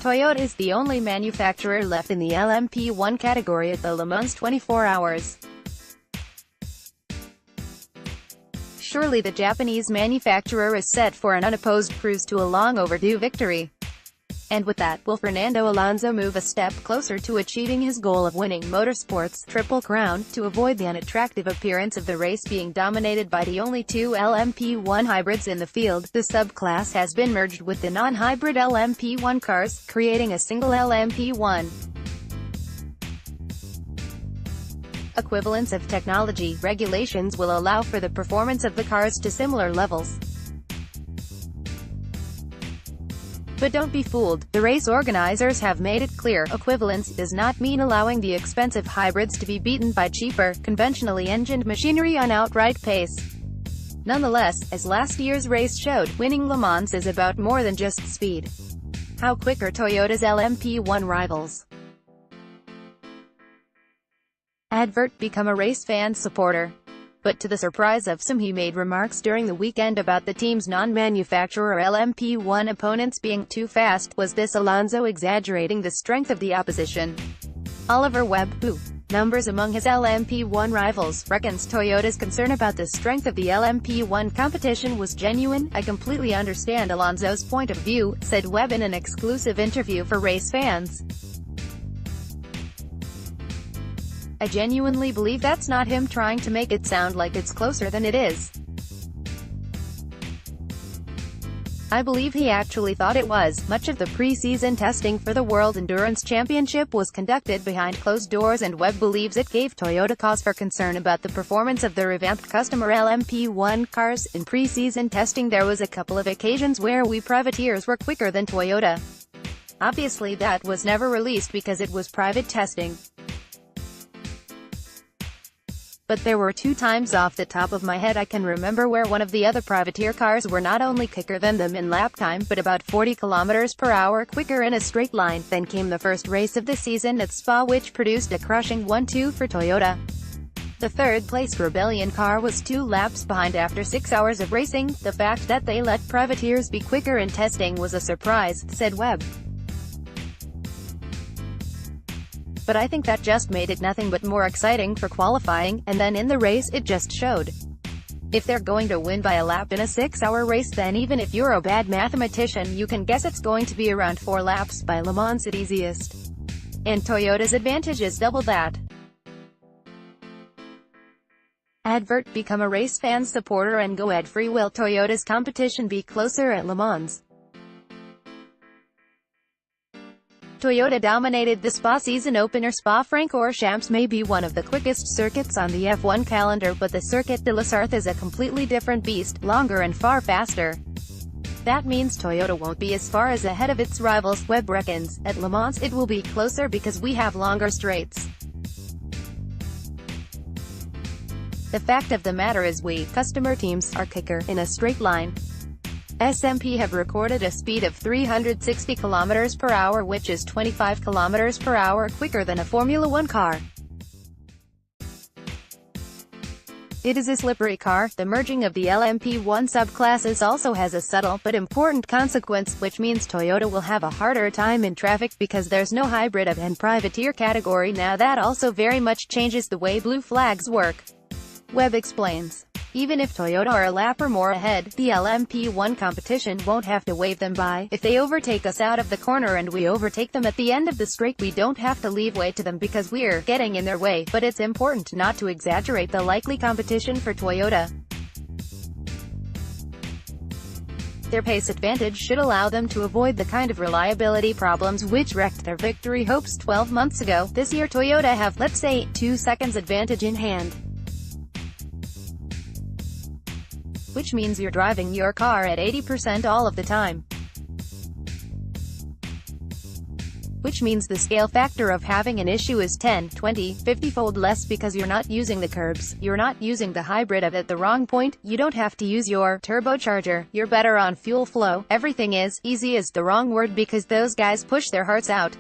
Toyota is the only manufacturer left in the LMP1 category at the Le Mans 24 Hours. Surely the Japanese manufacturer is set for an unopposed cruise to a long-overdue victory. And with that, will Fernando Alonso move a step closer to achieving his goal of winning motorsport's Triple Crown, to avoid the unattractive appearance of the race being dominated by the only two LMP1 hybrids in the field? The subclass has been merged with the non-hybrid LMP1 cars, creating a single LMP1. Equivalence of technology regulations will allow for the performance of the cars to similar levels. But don't be fooled, the race organizers have made it clear, equivalence does not mean allowing the expensive hybrids to be beaten by cheaper, conventionally engined machinery on outright pace. Nonetheless, as last year's race showed, winning Le Mans is about more than just speed. How quick are Toyota's LMP1 rivals? Advert: become a race fan supporter. But to the surprise of some, he made remarks during the weekend about the team's non-manufacturer LMP1 opponents being too fast. Was this Alonso exaggerating the strength of the opposition? Oliver Webb, who numbers among his LMP1 rivals, reckons Toyota's concern about the strength of the LMP1 competition was genuine. "I completely understand Alonso's point of view," said Webb in an exclusive interview for race fans. "I genuinely believe that's not him trying to make it sound like it's closer than it is. I believe he actually thought it was." Much of the pre-season testing for the World Endurance Championship was conducted behind closed doors, and Webb believes it gave Toyota cause for concern about the performance of the revamped customer LMP1 cars. "In pre-season testing there was a couple of occasions where we privateers were quicker than Toyota. Obviously that was never released because it was private testing. But there were 2 times off the top of my head I can remember where one of the other privateer cars were not only quicker than them in lap time, but about 40 km/h quicker in a straight line. Then came the first race of the season at Spa, which produced a crushing 1-2 for Toyota. The third-place Rebellion car was 2 laps behind after 6 hours of racing. The fact that they let privateers be quicker in testing was a surprise," said Webb. "But I think that just made it nothing but more exciting for qualifying, and then in the race it just showed. If they're going to win by a lap in a 6-hour race, then even if you're a bad mathematician you can guess it's going to be around 4 laps by Le Mans at easiest. And Toyota's advantage is double that." Advert: become a race fan supporter and go ad-free. Will Toyota's competition be closer at Le Mans? Toyota dominated the Spa season opener. Spa-Francorchamps may be one of the quickest circuits on the F1 calendar, but the Circuit de la Sarthe is a completely different beast, longer and far faster. That means Toyota won't be as far as ahead of its rivals, Webb reckons. "At Le Mans it will be closer because we have longer straights. The fact of the matter is we, customer teams, are quicker in a straight line. SMP have recorded a speed of 360 km/h, which is 25 km/h quicker than a Formula 1 car. It is a slippery car." The merging of the LMP1 subclasses also has a subtle, but important consequence, which means Toyota will have a harder time in traffic, because there's no hybrid and privateer category now. That also very much changes the way blue flags work. Webb explains. "Even if Toyota are a lap or more ahead, the LMP1 competition won't have to wave them by. If they overtake us out of the corner and we overtake them at the end of the straight, we don't have to leave way to them because we're getting in their way. But it's important not to exaggerate the likely competition for Toyota. Their pace advantage should allow them to avoid the kind of reliability problems which wrecked their victory hopes 12 months ago. This year Toyota have, let's say, 2 seconds advantage in hand. Which means you're driving your car at 80% all of the time. Which means the scale factor of having an issue is 10, 20, 50-fold less because you're not using the curbs, you're not using the hybrid at the wrong point, you don't have to use your turbocharger, you're better on fuel flow, everything is easy is the wrong word because those guys push their hearts out.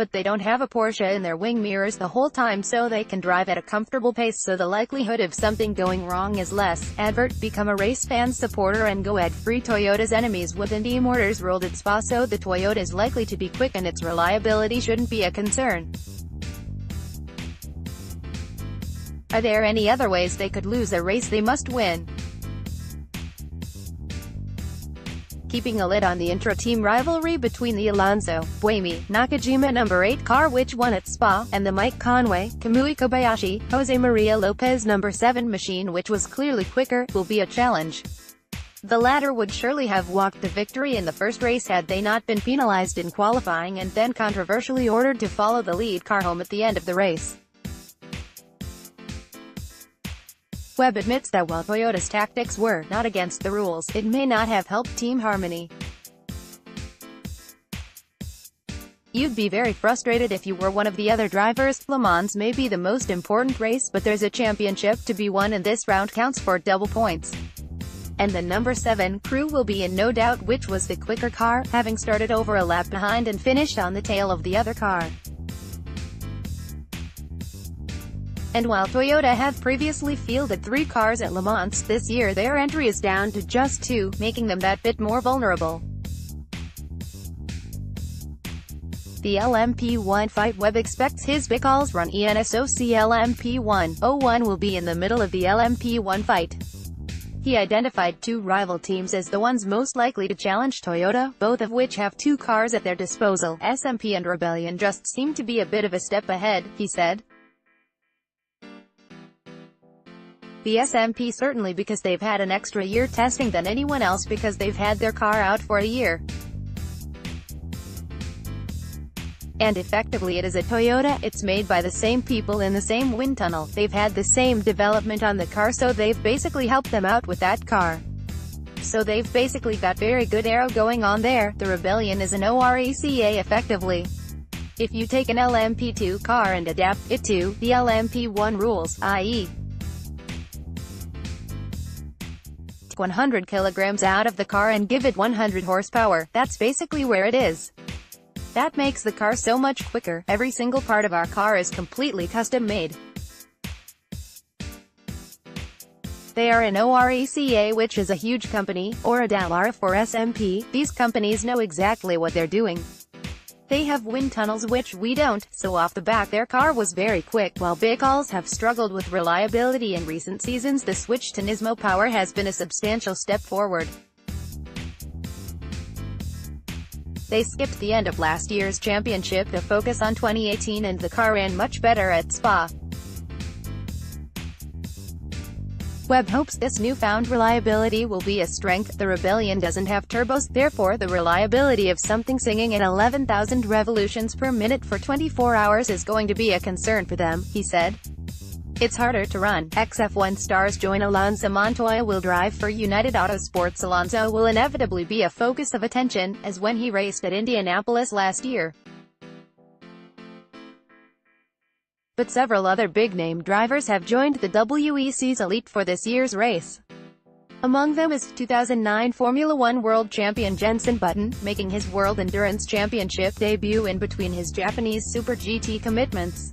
but they don't have a Porsche in their wing mirrors the whole time, so they can drive at a comfortable pace, so the likelihood of something going wrong is less. Advert: become a race fan supporter and go ad-free. Toyota's enemies with Indy Motors ruled at Spa, so the Toyota is likely to be quick and its reliability shouldn't be a concern. Are there any other ways they could lose a race they must win? Keeping a lid on the intra-team rivalry between the Alonso, Buemi, Nakajima No. 8 car which won at Spa, and the Mike Conway, Kamui Kobayashi, Jose Maria Lopez No. 7 machine which was clearly quicker, will be a challenge. The latter would surely have walked the victory in the first race had they not been penalized in qualifying and then controversially ordered to follow the lead car home at the end of the race. Webb admits that while Toyota's tactics were not against the rules, it may not have helped team harmony. You'd be very frustrated if you were one of the other drivers. Le Mans may be the most important race, but there's a championship to be won and this round counts for double points. And the number 7 crew will be in no doubt which was the quicker car, having started over a lap behind and finished on the tail of the other car. And while Toyota had previously fielded 3 cars at Le Mans, this year their entry is down to just 2, making them that bit more vulnerable. The LMP1 fight: Webb expects his Bicals run ENSOC LMP1-01 will be in the middle of the LMP1 fight. He identified 2 rival teams as the ones most likely to challenge Toyota, both of which have 2 cars at their disposal. SMP and Rebellion just seem to be a bit of a step ahead, he said. The SMP certainly because they've had an extra year testing than anyone else because they've had their car out for a year. And effectively it is a Toyota, it's made by the same people in the same wind tunnel, they've had the same development on the car, so they've basically helped them out with that car. So they've basically got very good aero going on there. The Rebellion is an ORECA effectively. If you take an LMP2 car and adapt it to the LMP1 rules, i.e. 100 kilograms out of the car and give it 100 horsepower, that's basically where it is. That makes the car so much quicker. Every single part of our car is completely custom made. They are an ORECA, which is a huge company, or a Dallara for SMP. These companies know exactly what they're doing. They have wind tunnels which we don't, so off the back their car was very quick. While Bicals have struggled with reliability in recent seasons, the switch to Nismo power has been a substantial step forward. They skipped the end of last year's championship to focus on 2018 and the car ran much better at Spa. Webb hopes this newfound reliability will be a strength. The Rebellion doesn't have turbos, therefore the reliability of something singing at 11,000 revolutions per minute for 24 hours is going to be a concern for them, he said. It's harder to run. XF1 stars join Alonso. Montoya will drive for United Autosports. Alonso will inevitably be a focus of attention, as when he raced at Indianapolis last year. But several other big-name drivers have joined the WEC's elite for this year's race. Among them is 2009 Formula One World Champion Jenson Button, making his World Endurance Championship debut in between his Japanese Super GT commitments.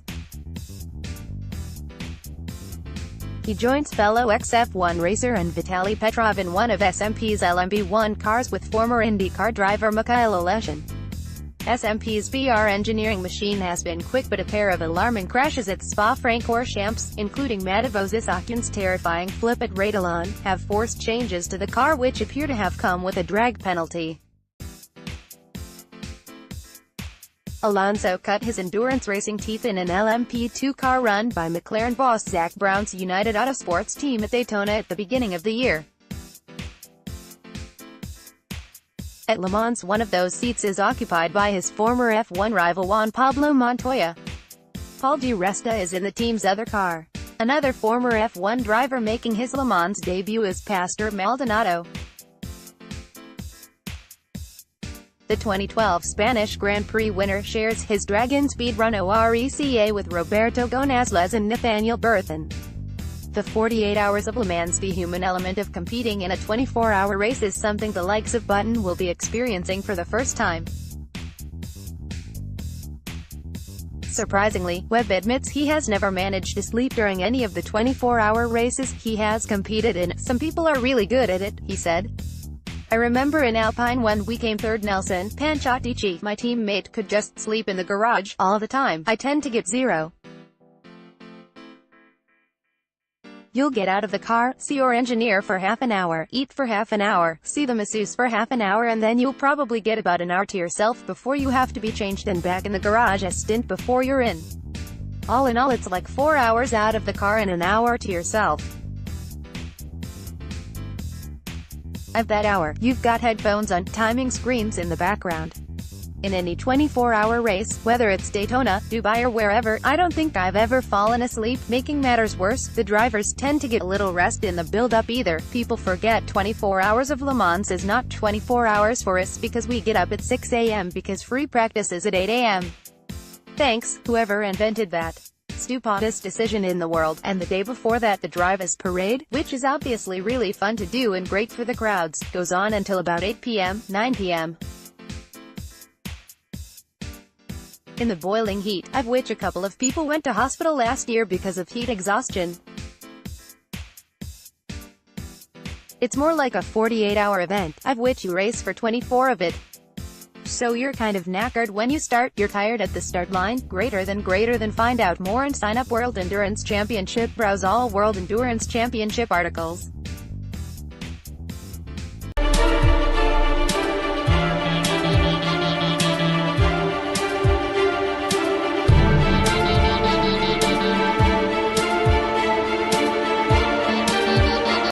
He joins fellow XF1 racer and Vitaly Petrov in one of SMP's LMP1 cars with former IndyCar driver Mikhail Aleshin. SMP's BR engineering machine has been quick, but a pair of alarming crashes at Spa-Francorchamps, including Matevos's terrifying flip at Radillon, have forced changes to the car which appear to have come with a drag penalty. Alonso cut his endurance racing teeth in an LMP2 car run by McLaren boss Zak Brown's United Autosports team at Daytona at the beginning of the year. At Le Mans, one of those seats is occupied by his former F1 rival Juan Pablo Montoya. Paul Di Resta is in the team's other car. Another former F1 driver making his Le Mans debut is Pastor Maldonado. The 2012 Spanish Grand Prix winner shares his Dragon Speed Run ORECA with Roberto Gonzalez and Nathaniel Berthan. The 48 hours of Le Mans, the human element of competing in a 24-hour race, is something the likes of Button will be experiencing for the first time. Surprisingly, Webb admits he has never managed to sleep during any of the 24-hour races he has competed in. "Some people are really good at it," he said. "I remember in Alpine when we came third, Nelson Panchattici, my teammate, could just sleep in the garage all the time. I tend to get zero. You'll get out of the car, see your engineer for half an hour, eat for half an hour, see the masseuse for half an hour, and then you'll probably get about an hour to yourself before you have to be changed and back in the garage a stint before you're in. All in all, it's like 4 hours out of the car and an hour to yourself. At that hour, you've got headphones on, timing screens in the background. In any 24-hour race, whether it's Daytona, Dubai or wherever, I don't think I've ever fallen asleep. Making matters worse, the drivers tend to get a little rest in the build-up either. People forget 24 hours of Le Mans is not 24 hours for us because we get up at 6 a.m. because free practice is at 8 a.m. Thanks, whoever invented that stupidest decision in the world. And the day before that, the drivers' parade, which is obviously really fun to do and great for the crowds, goes on until about 8 p.m., 9 p.m. in the boiling heat, of which a couple of people went to hospital last year because of heat exhaustion. It's more like a 48-hour event, of which you race for 24 of it. So you're kind of knackered when you start, you're tired at the start line. Greater than. Find out more and sign up. World Endurance Championship. Browse all World Endurance Championship articles.